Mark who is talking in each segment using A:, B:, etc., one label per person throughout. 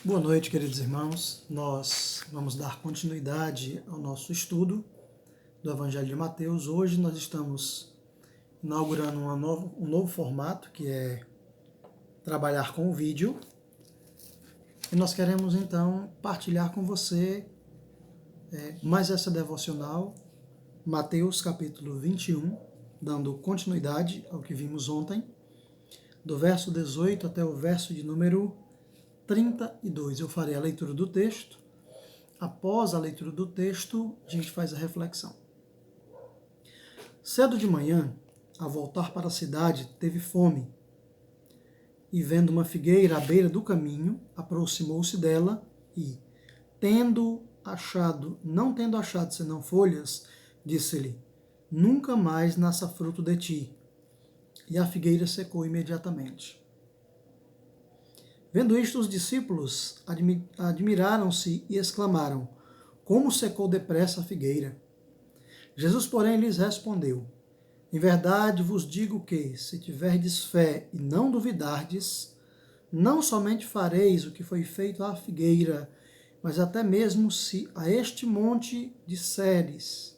A: Boa noite, queridos irmãos. Nós vamos dar continuidade ao nosso estudo do Evangelho de Mateus. Hoje nós estamos inaugurando um novo formato, que é trabalhar com o vídeo. E nós queremos então partilhar com você mais essa devocional, Mateus capítulo 21, dando continuidade ao que vimos ontem, do verso 18 até o verso de número 32. Eu farei a leitura do texto. Após a leitura do texto, a gente faz a reflexão. Cedo de manhã, ao voltar para a cidade, teve fome. E vendo uma figueira à beira do caminho, aproximou-se dela e, não tendo achado senão folhas, disse-lhe: Nunca mais nasça fruto de ti. E a figueira secou imediatamente. Vendo isto, os discípulos admiraram-se e exclamaram: Como secou depressa a figueira! Jesus, porém, lhes respondeu: Em verdade vos digo que, se tiverdes fé e não duvidardes, não somente fareis o que foi feito à figueira, mas até mesmo se a este monte disseres: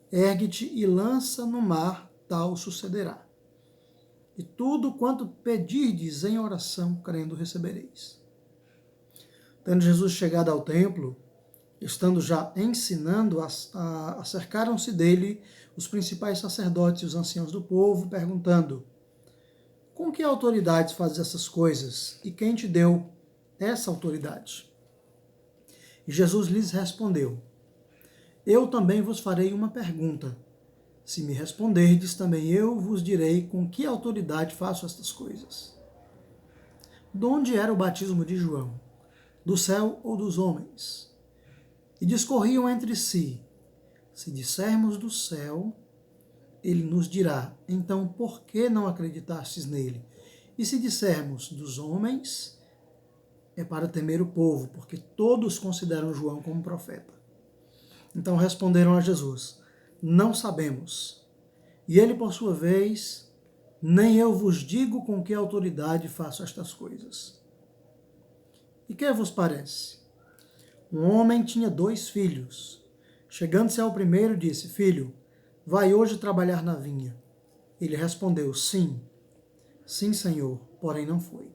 A: Ergue-te e lança no mar, tal sucederá. E tudo quanto pedirdes em oração, crendo, recebereis. Tendo Jesus chegado ao templo, estando já ensinando, acercaram-se dele os principais sacerdotes e os anciãos do povo, perguntando: Com que autoridade fazes essas coisas? E quem te deu essa autoridade? E Jesus lhes respondeu: Eu também vos farei uma pergunta. Se me responderdes, também eu vos direi com que autoridade faço estas coisas. De onde era o batismo de João? Do céu ou dos homens? E discorriam entre si: Se dissermos do céu, ele nos dirá: Então por que não acreditastes nele? E se dissermos dos homens, é para temer o povo, porque todos consideram João como profeta. Então responderam a Jesus: Não sabemos. E ele, por sua vez: Nem eu vos digo com que autoridade faço estas coisas. E que vos parece? Um homem tinha 2 filhos. Chegando-se ao primeiro, disse: Filho, vai hoje trabalhar na vinha. Ele respondeu: Sim, sim, senhor, porém não foi.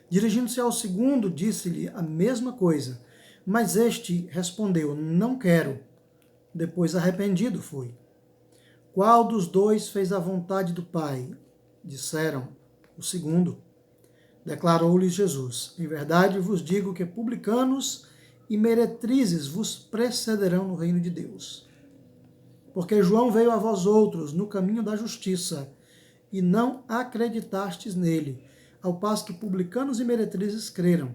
A: Dirigindo-se ao segundo, disse-lhe a mesma coisa, mas este respondeu: Não quero. Depois, arrependido, foi. Qual dos 2 fez a vontade do Pai? Disseram: O segundo. Declarou-lhes Jesus: Em verdade vos digo que publicanos e meretrizes vos precederão no reino de Deus. Porque João veio a vós outros no caminho da justiça, e não acreditastes nele, ao passo que publicanos e meretrizes creram.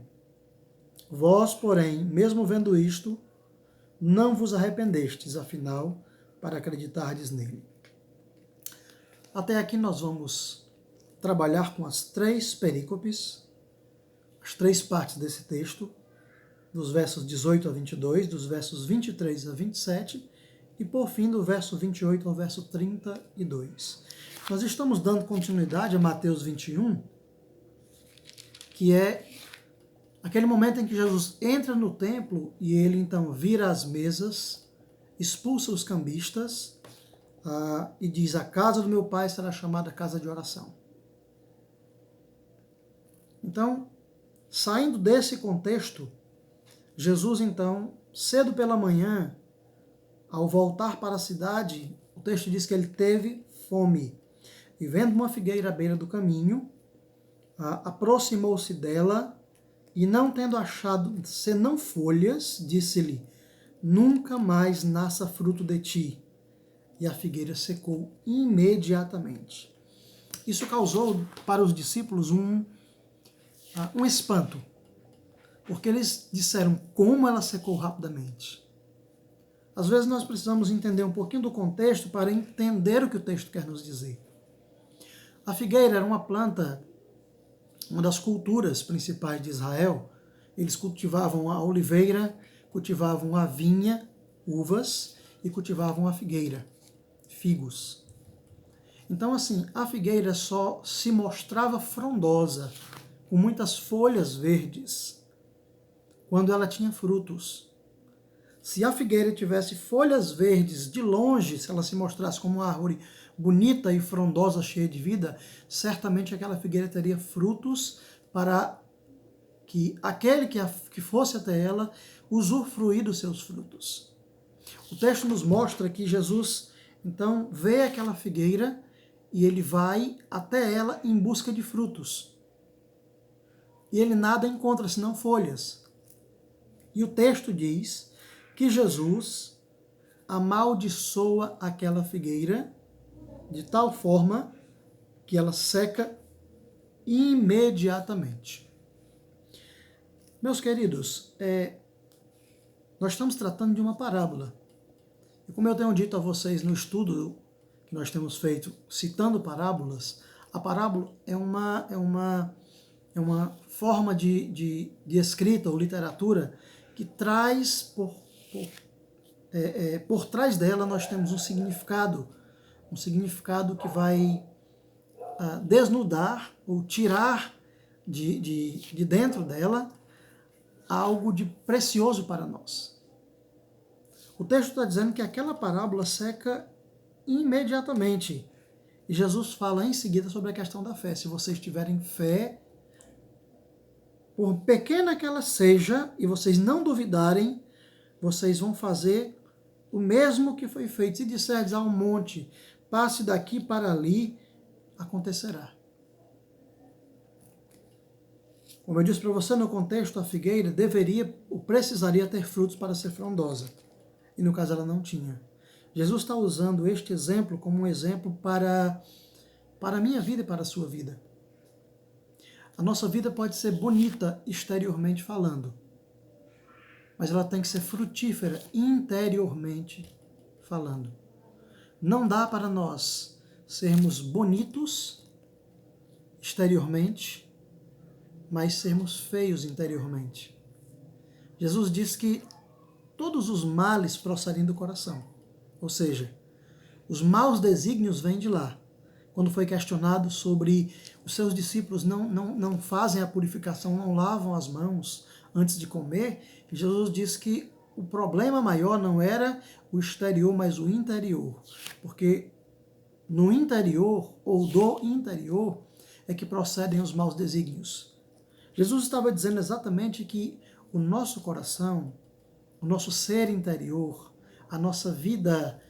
A: Vós, porém, mesmo vendo isto, não vos arrependestes, afinal, para acreditardes nele. Até aqui nós vamos trabalhar com as 3 perícopes, as 3 partes desse texto, dos versos 18 a 22, dos versos 23 a 27 e, por fim, do verso 28 ao verso 32. Nós estamos dando continuidade a Mateus 21, que é aquele momento em que Jesus entra no templo e ele então vira as mesas, expulsa os cambistas e diz: A casa do meu pai será chamada casa de oração. Então, saindo desse contexto, Jesus então, cedo pela manhã, ao voltar para a cidade, o texto diz que ele teve fome. E vendo uma figueira à beira do caminho, aproximou-se dela e, não tendo achado senão folhas, disse-lhe: Nunca mais nasça fruto de ti. E a figueira secou imediatamente. Isso causou para os discípulos um espanto, porque eles disseram: como ela secou rapidamente? Às vezes nós precisamos entender um pouquinho do contexto para entender o que o texto quer nos dizer. A figueira era uma planta, uma das culturas principais de Israel. Eles cultivavam a oliveira, cultivavam a vinha, uvas, e cultivavam a figueira, figos. Então, assim, a figueira só se mostrava frondosa, com muitas folhas verdes, quando ela tinha frutos. Se a figueira tivesse folhas verdes de longe, se ela se mostrasse como uma árvore bonita e frondosa, cheia de vida, certamente aquela figueira teria frutos para que aquele que fosse até ela usufruir dos seus frutos. O texto nos mostra que Jesus, então, vê aquela figueira e ele vai até ela em busca de frutos. E ele nada encontra senão folhas. E o texto diz que Jesus amaldiçoa aquela figueira de tal forma que ela seca imediatamente. Meus queridos, nós estamos tratando de uma parábola. E como eu tenho dito a vocês no estudo que nós temos feito, citando parábolas, a parábola é uma forma de escrita ou literatura que traz por trás dela nós temos um significado que vai desnudar ou tirar de dentro dela algo de precioso para nós. O texto está dizendo que aquela parábola seca imediatamente. E Jesus fala em seguida sobre a questão da fé. Se vocês tiverem fé, por pequena que ela seja, e vocês não duvidarem, vocês vão fazer o mesmo que foi feito. Se disserdes a um monte, passe daqui para ali, acontecerá. Como eu disse para você, no contexto, a figueira deveria ou precisaria ter frutos para ser frondosa. E no caso ela não tinha. Jesus está usando este exemplo como um exemplo para a minha vida e para a sua vida. A nossa vida pode ser bonita exteriormente falando, mas ela tem que ser frutífera interiormente falando. Não dá para nós sermos bonitos exteriormente, mas sermos feios interiormente. Jesus diz que todos os males procedem do coração, ou seja, os maus desígnios vêm de lá. Quando foi questionado sobre os seus discípulos não fazem a purificação, não lavam as mãos antes de comer, Jesus disse que o problema maior não era o exterior, mas o interior. Porque no interior, ou do interior, é que procedem os maus desígnios. Jesus estava dizendo exatamente que o nosso coração, o nosso ser interior, a nossa vida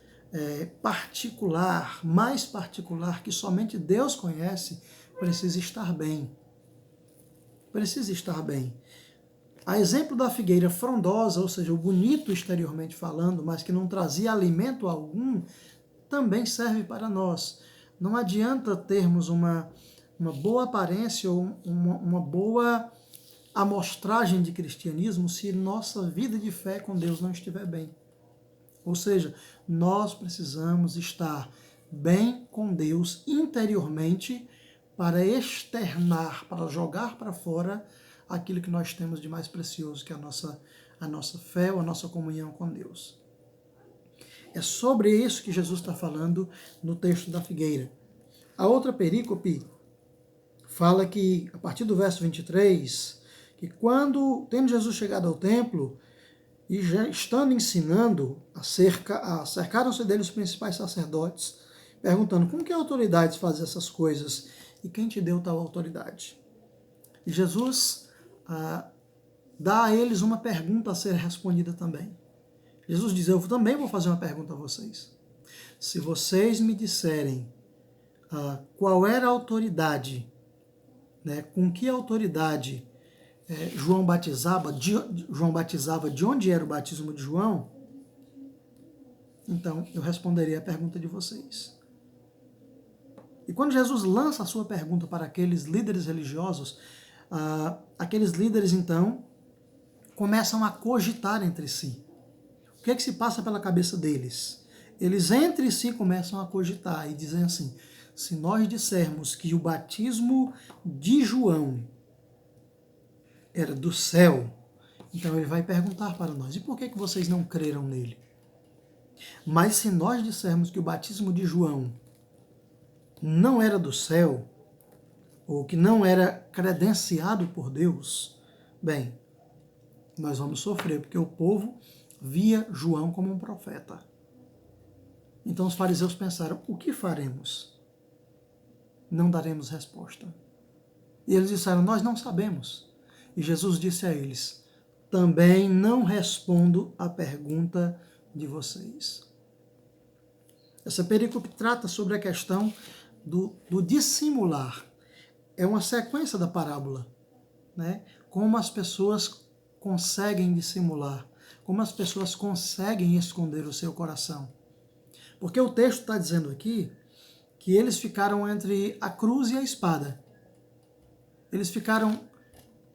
A: particular, mais particular, que somente Deus conhece, precisa estar bem. Precisa estar bem. A exemplo da figueira frondosa, ou seja, o bonito exteriormente falando, mas que não trazia alimento algum, também serve para nós. Não adianta termos uma boa aparência ou uma boa amostragem de cristianismo se nossa vida de fé com Deus não estiver bem. Ou seja, nós precisamos estar bem com Deus interiormente para externar, para jogar para fora aquilo que nós temos de mais precioso, que é a nossa fé ou a nossa comunhão com Deus. É sobre isso que Jesus está falando no texto da figueira. A outra perícope fala que, a partir do verso 23, que quando, tendo Jesus chegado ao templo, e já estando ensinando, cercaram-se dele os principais sacerdotes, perguntando: com que autoridade faz essas coisas? E quem te deu tal autoridade? E Jesus dá a eles uma pergunta a ser respondida também. Jesus diz: eu também vou fazer uma pergunta a vocês. Se vocês me disserem qual era a autoridade, né, com que autoridade João batizava, de onde era o batismo de João, então eu responderei a pergunta de vocês. E quando Jesus lança a sua pergunta para aqueles líderes religiosos, aqueles líderes então começam a cogitar entre si. O que é que se passa pela cabeça deles? Eles entre si começam a cogitar e dizem assim: se nós dissermos que o batismo de João era do céu, então ele vai perguntar para nós: e por que vocês não creram nele? Mas se nós dissermos que o batismo de João não era do céu, ou que não era credenciado por Deus, bem, nós vamos sofrer, porque o povo via João como um profeta. Então os fariseus pensaram, o que faremos? Não daremos resposta. E eles disseram, nós não sabemos. E Jesus disse a eles, também não respondo à pergunta de vocês. Essa perícope trata sobre a questão do dissimular. É uma sequência da parábola, né? Como as pessoas conseguem dissimular, como as pessoas conseguem esconder o seu coração. Porque o texto está dizendo aqui que eles ficaram entre a cruz e a espada. Eles ficaram,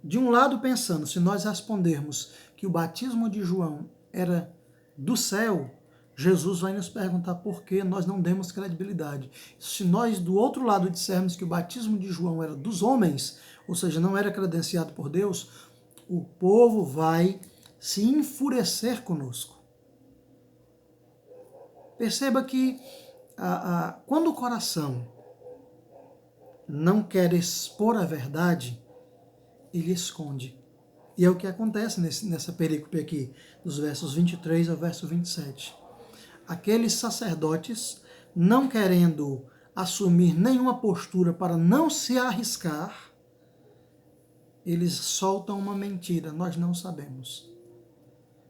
A: de um lado, pensando, se nós respondermos que o batismo de João era do céu, Jesus vai nos perguntar por que nós não demos credibilidade. Se nós, do outro lado, dissermos que o batismo de João era dos homens, ou seja, não era credenciado por Deus, o povo vai se enfurecer conosco. Perceba que quando o coração não quer expor a verdade, ele esconde. E é o que acontece nessa perícope aqui, dos versos 23 ao verso 27. Aqueles sacerdotes, não querendo assumir nenhuma postura para não se arriscar, eles soltam uma mentira, nós não sabemos.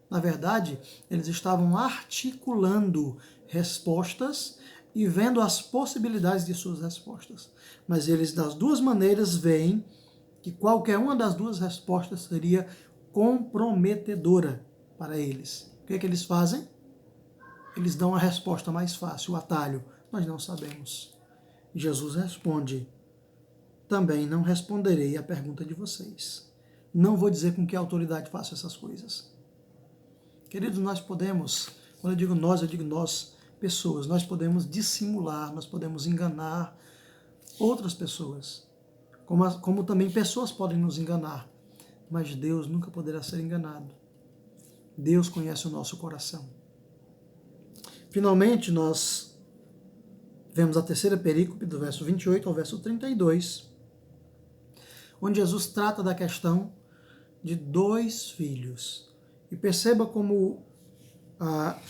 A: Na verdade, eles estavam articulando respostas e vendo as possibilidades de suas respostas. Mas eles, das duas maneiras, veem que qualquer uma das duas respostas seria comprometedora para eles. O que é que eles fazem? Eles dão a resposta mais fácil, o atalho. Nós não sabemos. Jesus responde, também não responderei à pergunta de vocês. Não vou dizer com que autoridade faço essas coisas. Queridos, nós podemos, quando eu digo nós, pessoas, nós podemos dissimular, nós podemos enganar outras pessoas, como também pessoas podem nos enganar, mas Deus nunca poderá ser enganado. Deus conhece o nosso coração. Finalmente, nós vemos a terceira perícope, do verso 28 ao verso 32, onde Jesus trata da questão de dois filhos. E perceba como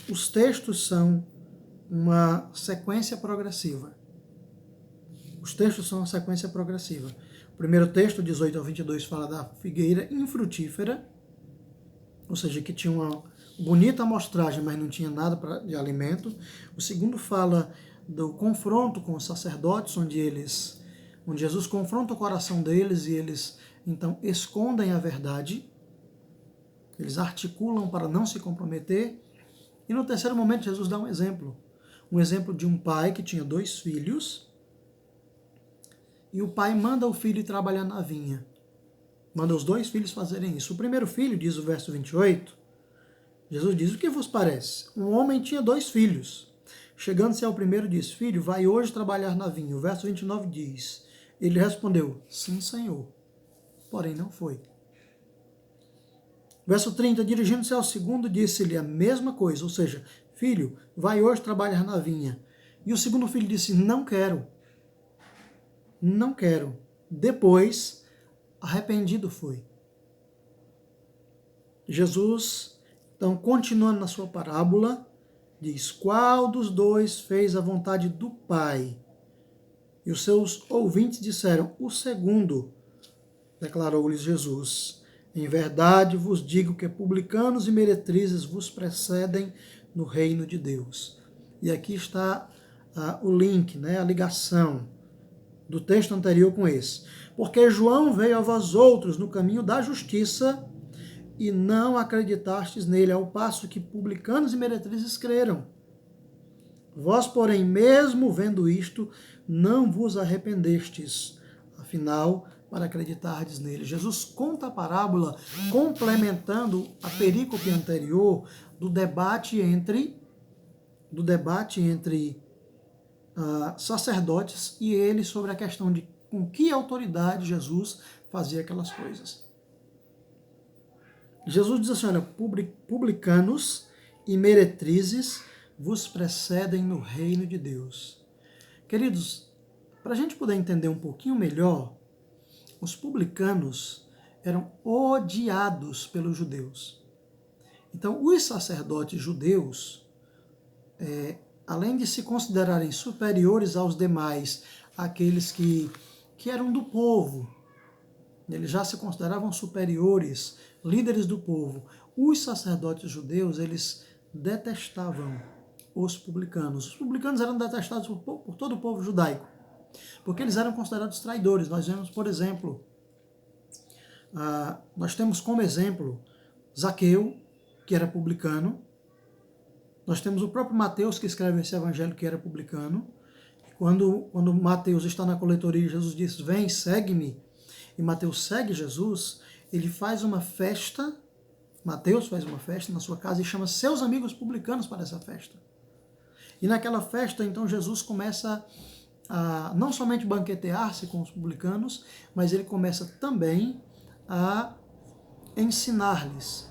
A: os textos são uma sequência progressiva. Os textos são uma sequência progressiva. O primeiro texto, 18 ao 22, fala da figueira infrutífera, ou seja, que tinha uma bonita amostragem, mas não tinha nada de alimento. O segundo fala do confronto com os sacerdotes, onde Jesus confronta o coração deles e eles, então, escondem a verdade. Eles articulam para não se comprometer. E no terceiro momento, Jesus dá um exemplo de um pai que tinha dois filhos, e o pai manda o filho trabalhar na vinha. Manda os dois filhos fazerem isso. O primeiro filho, diz o verso 28, Jesus diz, o que vos parece? Um homem tinha dois filhos. Chegando-se ao primeiro, diz, filho, vai hoje trabalhar na vinha. O verso 29 diz, ele respondeu, sim, Senhor, porém não foi. Verso 30, dirigindo-se ao segundo, disse-lhe a mesma coisa, ou seja, filho, vai hoje trabalhar na vinha. E o segundo filho disse, não quero. Não quero. Depois, arrependido foi. Jesus, então, continuando na sua parábola, diz, qual dos dois fez a vontade do Pai? E os seus ouvintes disseram, o segundo, declarou-lhes Jesus. Em verdade vos digo que publicanos e meretrizes vos precedem no reino de Deus. E aqui está o link, né, a ligação do texto anterior com esse. Porque João veio a vós outros no caminho da justiça e não acreditastes nele, ao passo que publicanos e meretrizes creram. Vós, porém, mesmo vendo isto, não vos arrependestes, afinal, para acreditardes nele. Jesus conta a parábola complementando a perícope anterior do debate entre sacerdotes e ele sobre a questão de com que autoridade Jesus fazia aquelas coisas. Jesus diz assim, olha, publicanos e meretrizes vos precedem no reino de Deus. Queridos, para a gente poder entender um pouquinho melhor, os publicanos eram odiados pelos judeus. Então, os sacerdotes judeus, além de se considerarem superiores aos demais, aqueles que eram do povo, eles já se consideravam superiores, líderes do povo. Os sacerdotes judeus, eles detestavam os publicanos. Os publicanos eram detestados por todo o povo judaico, porque eles eram considerados traidores. Nós vemos, por exemplo, nós temos como exemplo Zaqueu, que era publicano. Nós temos o próprio Mateus, que escreve esse evangelho, que era publicano. Quando Mateus está na coletoria, Jesus diz, vem, segue-me, e Mateus segue Jesus, ele faz uma festa, Mateus faz uma festa na sua casa e chama seus amigos publicanos para essa festa. E naquela festa, então, Jesus começa a não somente banquetear-se com os publicanos, mas ele começa também a ensinar-lhes